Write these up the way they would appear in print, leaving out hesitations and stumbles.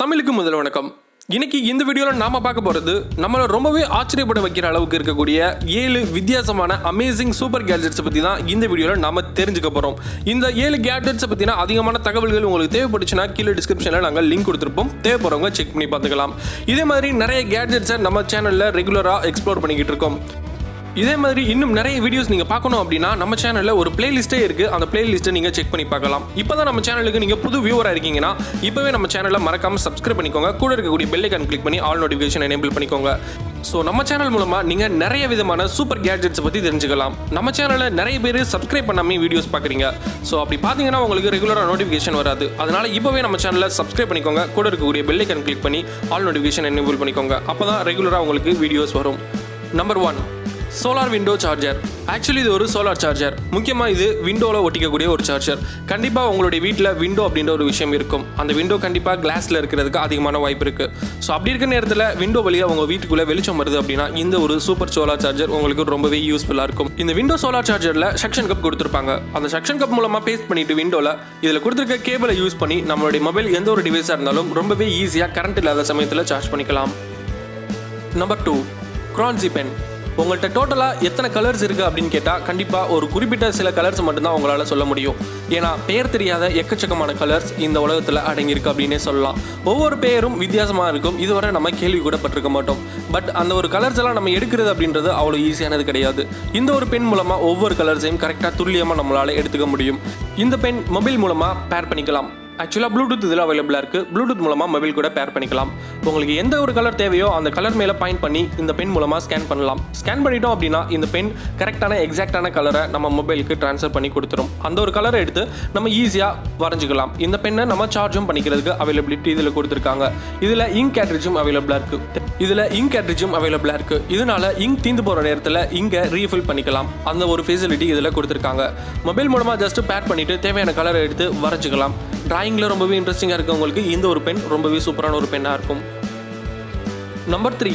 தமிழுக்கு முதல் வணக்கம். இன்னைக்கு இந்த வீடியோவில் நாம பார்க்க போகிறது நம்மளை ரொம்பவே ஆச்சரியப்பட வைக்கிற அளவுக்கு இருக்கக்கூடிய 7 வித்தியாசமான அமேசிங் சூப்பர் கேட்ஜெட்ஸை பற்றி தான் இந்த வீடியோவில் நாம தெரிஞ்சுக்க போகிறோம். இந்த 7 கேட்ஜெட்ஸை பற்றின அதிகமான தகவல்கள் உங்களுக்கு தேவைப்பட்டுச்சுன்னா கீழே டிஸ்கிரிப்ஷனில் நாங்கள் லிங்க் கொடுத்துருப்போம். தேவைப்படுறவங்க செக் பண்ணி பார்த்துக்கலாம். இதே மாதிரி நிறைய கேட்ஜெட்ஸை நம்ம சேனலில் ரெகுலராக எக்ஸ்ப்ளோர் பண்ணிக்கிட்டு இருக்கோம். இதே மாதிரி இன்னும் நிறைய வீடியோஸ் நீங்கள் பார்க்கணும் அப்படின்னா நம்ம சேனலில் ஒரு பிளேலிஸ்ட்டே இருக்குது. அந்த பிளேலிஸ்ட்டை நீங்கள் செக் பண்ணி பார்க்கலாம். இப்போ தான் நம்ம சேனலுக்கு நீங்கள் புது வியூவராக இருக்கீங்கன்னா இப்போவே நம்ம சேனலில் மறக்காமல் சப்ஸ்கிரைப் பண்ணிக்கோங்க. கூட இருக்கக்கூடிய பெல் ஐகான் கிளிக் பண்ணி ஆல் நோட்டிஃபிகேஷன் எனேபிள் பண்ணிக்கோங்க. ஸோ நம்ம சேனல் மூலமாக நீங்கள் நிறைய விதமான சூப்பர் கேட்ஜெட்ஸை பற்றி தெரிஞ்சுக்கலாம். நம்ம சேனலில் நிறைய பேர் சப்ஸ்கிரைப் பண்ணாமல் வீடியோஸ் பார்க்குறீங்க. ஸோ அப்படி பார்த்தீங்கன்னா உங்களுக்கு ரெகுலராக நோட்டிஃபிகேஷன் வராது. அதனால் இப்போவே நம்ம சேனலில் சப்ஸ்கிரைப் பண்ணிக்கோங்க. கூட இருக்கக்கூடிய பெல் ஐகான் கிளிக் பண்ணி ஆல் நோட்டிஃபிகேஷன் எனேபிள் பண்ணிக்கோங்க. அப்போ தான் ரெகுலராக உங்களுக்கு வீடியோஸ் வரும். Number 1, solar window charger. Actually இது ஒரு சோலார் சார்ஜர். முக்கியமாக இது விண்டோவில் ஒட்டிக்கக்கூடிய ஒரு சார்ஜர். கண்டிப்பாக உங்களுடைய வீட்டில் விண்டோ அப்படின்ற ஒரு விஷயம் இருக்கும். அந்த விண்டோ கண்டிப்பாக கிளாஸில் இருக்கிறதுக்கு அதிகமான வாய்ப்பு இருக்குது. ஸோ அப்படி இருக்கிற நேரத்தில் விண்டோ வழியாக உங்கள் வீட்டுக்குள்ளே வெளிச்சம் வருது அப்படின்னா இந்த ஒரு சூப்பர் சோலார் சார்ஜர் உங்களுக்கு ரொம்பவே யூஸ்ஃபுல்லாக இருக்கும். இந்த விண்டோ சோலார் சார்ஜரில் செக்ஷன் கப் கொடுத்துருப்பாங்க. அந்த செக்ஷன் கப் மூலமாக பேஸ்ட் பண்ணிட்டு விண்டோவில் இதில் கொடுத்துருக்க கேபிளை யூஸ் பண்ணி நம்மளுடைய மொபைல் எந்த ஒரு டிவைஸாக இருந்தாலும் ரொம்பவே ஈஸியாக கரண்ட் இல்லாத சமயத்தில் சார்ஜ் பண்ணிக்கலாம். நம்பர் 2, க்ரான்சி பென். உங்கள்கிட்ட டோட்டலாக எத்தனை கலர்ஸ் இருக்குது அப்படின்னு கேட்டால் கண்டிப்பாக ஒரு குறிப்பிட்ட சில கலர்ஸ் மட்டும்தான் உங்களால் சொல்ல முடியும். ஏன்னா பெயர் தெரியாத எக்கச்சக்கமான கலர்ஸ் இந்த உலகத்தில் அடங்கியிருக்கு அப்படின்னே சொல்லலாம். ஒவ்வொரு பெயரும் வித்தியாசமாக இருக்கும். இதுவரை நம்ம கேள்வி கூட பட்டிருக்க மாட்டோம். பட் அந்த ஒரு கலர்ஸ் எல்லாம் நம்ம எடுக்கிறது அப்படின்றது அவ்வளோ ஈஸியானது கிடையாது. இந்த ஒரு பென் மூலமாக ஒவ்வொரு கலர்ஸையும் கரெக்டாக துல்லியமாக நம்மளால் எடுத்துக்க முடியும். இந்த பென் மொபைல் மூலமாக பேர் பண்ணிக்கலாம். ஆக்சுவலாக ப்ளூடூத் இதில் அவைலபிளாக இருக்குது. ப்ளூடூத் மூலமாக மொபைல் கூட பேர் பண்ணிக்கலாம். உங்களுக்கு எந்த ஒரு கலர் தேவையோ அந்த கலர் மேலே பாயிண்ட் பண்ணி இந்த பென் மூலமாக ஸ்கேன் பண்ணலாம். ஸ்கேன் பண்ணிட்டோம் அப்படின்னா இந்த பென் கரெக்டான எக்ஸாக்டான கலரை நம்ம மொபைலுக்கு ட்ரான்ஸ்ஃபர் பண்ணி கொடுத்துரும். அந்த ஒரு கலரை எடுத்து நம்ம ஈஸியாக வரைஞ்சிக்கலாம். இந்த பெண்ணை நம்ம சார்ஜும் பண்ணிக்கிறதுக்கு அவைலபிலிட்டி இதில் கொடுத்துருக்காங்க. இதில் இங்க் கேட்ரிட்ஜும் அவைலபிளாக இருக்குது. இதனால இங்க் தீந்து போகிற நேரத்தில் இங்கே ரீஃபில் பண்ணிக்கலாம். அந்த ஒரு ஃபெசிலிட்டி இதில் கொடுத்துருக்காங்க. மொபைல் மூலமாக ஜஸ்ட் பேர் பண்ணிவிட்டு தேவையான கலரை எடுத்து வரைஞ்சிக்கலாம். டிராயிங்கில் ரொம்பவே இன்ட்ரெஸ்டிங்காக இருக்கவங்களுக்கு இந்த ஒரு பென் ரொம்பவே சூப்பரான ஒரு பென்னாக இருக்கும். நம்பர் 3,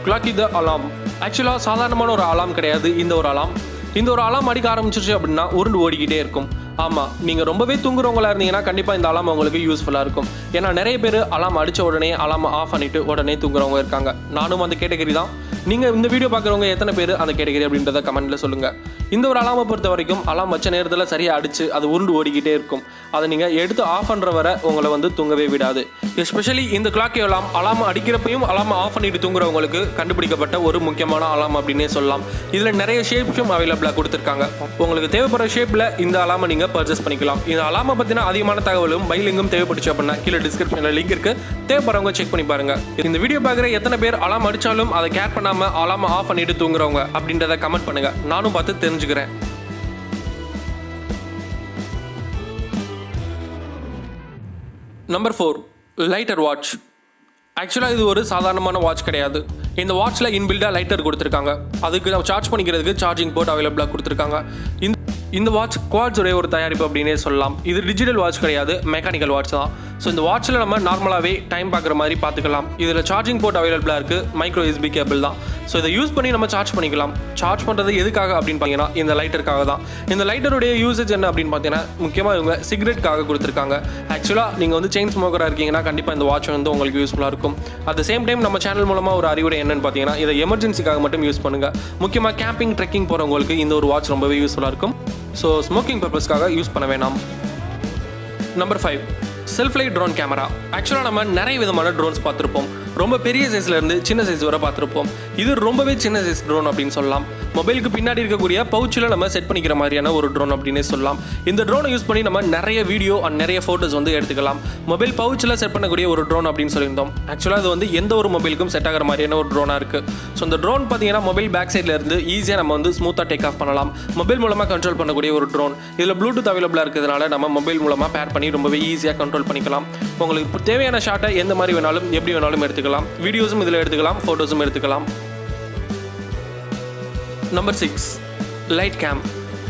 கிளாக் த அலாம். ஆக்சுவலாக சாதாரணமான ஒரு அலாம் கிடையாது இந்த ஒரு அலாம். இந்த ஒரு அலாம் அடிக்க ஆரம்பிச்சிருச்சு அப்படின்னா உருண்டு ஓடிக்கிட்டே இருக்கும். ஆமாம், நீங்கள் ரொம்பவே தூங்குறவங்களா இருந்தீங்கன்னா கண்டிப்பாக இந்த அலாம் உங்களுக்கு யூஸ்ஃபுல்லாக இருக்கும். ஏன்னா நிறைய பேர் அலாம் அடித்த உடனே அலாம் ஆஃப் பண்ணிவிட்டு உடனே தூங்குறவங்க இருக்காங்க. நானும் அந்த கேட்டகரி தான். நீங்கள் இந்த வீடியோ பார்க்குறவங்க எத்தனை பேர் அந்த கேட்டகரி அப்படின்றத கமெண்ட்டில் சொல்லுங்கள். இந்த ஒரு அலாமை பொறுத்த வரைக்கும் அலாம் வச்ச நேரத்தில் சரியாக அடித்து அது உருண்டு ஓடிக்கிட்டே இருக்கும். அதை நீங்கள் எடுத்து ஆஃப் பண்ணுற வரை உங்களை தூங்கவே விடாது. எஸ்பெஷலி இந்த கிளாக் அலாம் அடிக்கிறப்பையும் அலாம் ஆஃப் பண்ணிட்டு தூங்குறவங்களுக்கு கண்டுபிடிக்கப்பட்ட ஒரு முக்கியமான அலாம் அப்படின்னே சொல்லலாம். இதில் நிறைய ஷேப்ஸும் அவைலபிளாக கொடுத்துருக்காங்க. உங்களுக்கு தேவைப்படுற ஷேப்பில் இந்த அலாமை நீங்கள் பர்ச்சேஸ் பண்ணிக்கலாம். இந்த அலாமை பற்றின அதிகமான தகவலும் பைலிங்கும் தேவைப்பட்டுச்சு அப்படின்னா கீழே டிஸ்கிரிப்ஷனில் லிங்க் இருக்குது. தேவைப்படுறவங்க செக் பண்ணி பாருங்கள். இந்த வீடியோ பார்க்குற எத்தனை பேர் அலாம் அடித்தாலும் அதை கேர் பண்ணாமல் அலாமை ஆஃப் பண்ணிட்டு தூங்குறவங்க அப்படின்றத கமெண்ட் பண்ணுங்கள். நானும் பார்த்து தெரிஞ்சுக்கிறேன். Number 4, lighter watch. ஆக்சுவலாக இது ஒரு சாதாரணமான வாட்ச் கிடையாது. இந்த வாட்சில் இன்பில்டாக லைட்டர் கொடுத்துருக்காங்க. அதுக்கு நம்ம சார்ஜ் பண்ணிக்கிறதுக்கு சார்ஜிங் போர்ட் அவைலபிளாக கொடுத்துருக்காங்க. இந்த வாட்ச் குவாட்ஸுடைய ஒரு தயாரிப்பு அப்படின்னே சொல்லலாம். இது டிஜிட்டல் வாட்ச் கிடையாது, மெக்கானிக்கல் வாட்ச் தான். ஸோ இந்த வாட்சில் நம்ம நார்மலாகவே டைம் பார்க்குற மாதிரி பார்த்துக்கலாம். இதில் சார்ஜிங் போர்ட் அவைலபிளாக இருக்குது. மைக்ரோ USB கேபிள் தான். ஸோ இதை யூஸ் பண்ணி நம்ம சார்ஜ் பண்ணிக்கலாம். சார்ஜ் பண்ணுறது எதுக்காக அப்படின்னு பார்த்தீங்கன்னா இந்த லைட்டருக்காக தான். இந்த லைட்டருடைய யூசேஜ் என்ன அப்படின்னு பார்த்தீங்கன்னா முக்கியமாக இவங்க சிகரெட்டுக்காக கொடுத்துருக்காங்க. ஆக்சுவலாக நீங்கள் செயின் ஸ்மோக்கராக இருக்கீங்கன்னா கண்டிப்பாக இந்த வாட்ச் உங்களுக்கு யூஸ்ஃபுல்லாக இருக்கும். அட் த சேம் டைம் நம்ம சேனல் மூலமாக ஒரு அறிவுரை என்னன்னு பார்த்தீங்கன்னா இதை எமர்ஜென்சிக்காக மட்டும் யூஸ் பண்ணுங்கள். முக்கியமாக கேம்பிங் ட்ரெக்கிங் போகிறவங்களுக்கு இந்த ஒரு வாட்ச் ரொம்பவே யூஸ்ஃபுல்லாக இருக்கும். ஸோ ஸ்மோக்கிங் பர்பஸ்க்காக யூஸ் பண்ண வேணாம். Number 5, self light drone camera. ஆக்சுவலாக நம்ம நிறைய விதமான ட்ரோன்ஸ் பார்த்துருப்போம். ரொம்ப பெரிய சைஸ்லேருந்து சின்ன சைஸ் வரை பார்த்துருப்போம். இது ரொம்பவே சின்ன சைஸ் ட்ரோன் அப்படின்னு சொல்லலாம். மொபைலுக்கு பின்னாடி இருக்கக்கூடிய பவுச்சில் நம்ம செட் பண்ணிக்கிற மாதிரியான ஒரு ட்ரோன் அப்படின்னே சொல்லலாம். இந்த ட்ரோனை யூஸ் பண்ணி நம்ம நிறைய வீடியோ அண்ட் நிறைய ஃபோட்டோஸ் எடுத்துக்கலாம். மொபைல் பவுச்சில் செட் பண்ணக்கூடிய ஒரு ட்ரோன் அப்படின்னு சொல்லியிருந்தோம். ஆக்சுவலாக அது எந்த ஒரு மொபைலுக்கும் செட் ஆகிற மாதிரியான ஒரு ட்ரோனாக இருக்குது. ஸோ இந்த ட்ரோன் பார்த்தீங்கன்னா மொபைல் பேக் சைடில் இருந்து ஈஸியாக நம்ம ஸ்மூத்தாக டேக் ஆஃப் பண்ணலாம். மொபைல் மூலமாக கண்ட்ரோல் பண்ணக்கூடிய ஒரு ட்ரோன். இதில் ப்ளூடூத் அவைலபிளாக இருக்கிறதுனால நம்ம மொபைல் மூலமாக பேர் பண்ணி ரொம்பவே ஈஸியாக கண்ட்ரோல் பண்ணிக்கலாம். உங்களுக்கு தேவையான ஷாட்டை எந்த மாதிரி வேணாலும் எப்படி வேணாலும் எடுத்துக்கலாம். வீடியோஸும் இதில் எடுத்துக்கலாம், ஃபோட்டோஸும் எடுத்துக்கலாம். Number 6, light game.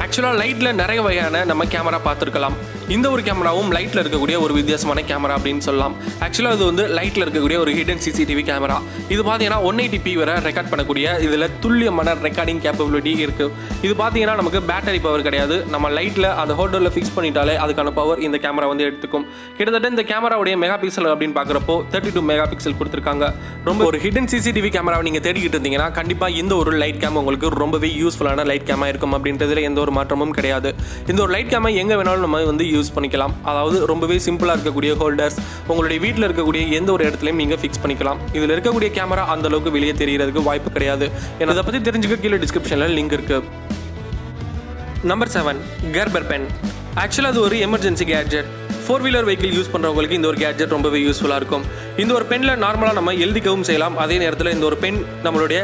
ஆக்சுவலாக லைட்டில் நிறைய வகையான நம்ம கேமரா பார்த்துருக்கலாம். இந்த ஒரு கேமராவும் லைட்டில் இருக்கக்கூடிய ஒரு வித்தியாசமான கேமரா அப்படின்னு சொல்லலாம். ஆக்சுவலாக இது வந்து லைட்டில் இருக்கக்கூடிய ஒரு ஹிடன் சிசிடிவி கேமரா. இது பார்த்தீங்கன்னா 180p வரை ரெக்கார்ட் பண்ணக்கூடிய இதில் துல்லியமான ரெக்கார்டிங் கேப்பபிலிட்டி இருக்குது. இது பார்த்தீங்கன்னா நமக்கு பேட்டரி பவர் கிடையாது. நம்ம லைட்டில் அந்த ஹோல்டரில் ஃபிக்ஸ் பண்ணிட்டாலே அதுக்கான பவர் இந்த கேமரா வந்து எடுத்துக்கும். கிட்டத்தட்ட இந்த கேமராவுடைய மெகா பிக்சல் அப்படின்னு பார்க்குறப்போ 32 மெகா பிக்சல் கொடுத்துருக்காங்க. ரொம்ப ஒரு ஹிடன் சிசிடிவி கேமராவை நீங்கள் தேடிக்கிட்டு இருந்தீங்கன்னா கண்டிப்பாக இந்த ஒரு லைட் கேம் உங்களுக்கு ரொம்பவே யூஸ்ஃபுல்லான லைட் கேமாக இருக்கும் அப்படின்றதுல எந்த ஒரு மாற்றமும் கிடையாது. இந்த ஒரு லைட் கேமை எங்கே வேணாலும் நம்ம வந்து யூஸ் பண்ணிக்கலாம். அதாவது ரொம்பவே சிம்பிளாக இருக்கக்கூடிய ஹோல்டர்ஸ் உங்களுடைய வீட்டில் இருக்கக்கூடிய எந்த ஒரு இடத்துலையும் நீங்கள் ஃபிக்ஸ் பண்ணிக்கலாம். இதில் இருக்கக்கூடிய கேமரா அந்த அளவுக்கு வெளியே தெரியறதுக்கு வாய்ப்பு கிடையாது. அதை பற்றி தெரிஞ்சுக்க கீழே டிஸ்கிரிப்ஷனில் லிங்க் இருக்கு. நம்பர் 7 கர்பர் பென். ஆக்சுவலாக அது ஒரு emergency gadget. Four wheeler vehicle use பண்ணுறவங்களுக்கு இந்த ஒரு கேட்ஜெட் ரொம்பவே யூஸ்ஃபுல்லாக இருக்கும். இந்த ஒரு பெனில் நார்மலாக நம்ம எழுதிக்கவும் செய்யலாம். அதே நேரத்தில் இந்த ஒரு பென் நம்மளுடைய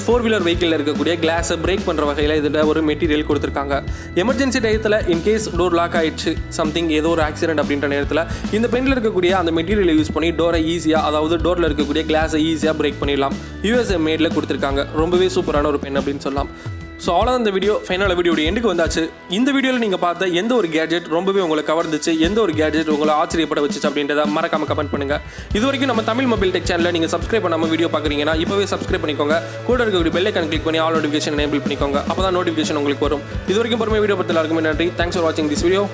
4-வீலர் வெஹிக்கிளில் இருக்கக்கூடிய கிளாஸை பிரேக் பண்ணுற வகையில் இதில் ஒரு மெட்டீரியல் கொடுத்துருக்காங்க. எமர்ஜென்சி டயத்தில் இன்கேஸ் டோர் லாக் ஆகிடுச்சு, சம்திங் ஏதோ ஒரு ஆக்சிடென்ட் அப்படின்ற நேரத்தில் இந்த பெனில் இருக்கக்கூடிய அந்த மெட்டீரியலை யூஸ் பண்ணி டோரை ஈஸியாக, அதாவது டோரில் இருக்கக்கூடிய கிளாஸை ஈஸியாக பிரேக் பண்ணிடலாம். USA மேடில் கொடுத்துருக்காங்க. ரொம்பவே சூப்பரான ஒரு பென் அப்படின்னு சொல்லலாம். ஸோ அவ்வளோதான் இந்த வீடியோ. ஃபைனலாக வீடியோடைய எண்டுக்கு வந்தாச்சு. இந்த வீடியோவில் நீங்கள் பார்த்த எந்த ஒரு கேட்ஜெட் ரொம்பவே உங்களை கவர்ந்துச்சு, எந்த ஒரு கேட்ஜெட் உங்களை ஆச்சரியப்பட வச்சுச்சு அப்படின்றத மறக்காம கமெண்ட் பண்ணுங்க. இது வரைக்கும் நம்ம தமிழ் மொபைல் டெக் சேனலில் நீங்கள் சப்ஸ்கிரைப் பண்ணாமல் வீடியோ பார்க்குறீங்கன்னா இப்போவே சப்ஸ்கிரைப் பண்ணிக்கோங்க. கூட இருக்கக்கூடிய பெல் ஐகான் கிளிக் பண்ணி ஆல் நோட்டிஃபிகேஷன் எனேபிள் பண்ணிக்கோங்க. அப்போ தான் நோட்டிஃபிகேஷன் உங்களுக்கு வரும். இது வரைக்கும் பொறுமை வீடியோ பார்த்து எல்லாருக்குமே நன்றி. தேங்க்ஸ் ஃபார் வாட்சிங் திஸ் வீடியோ.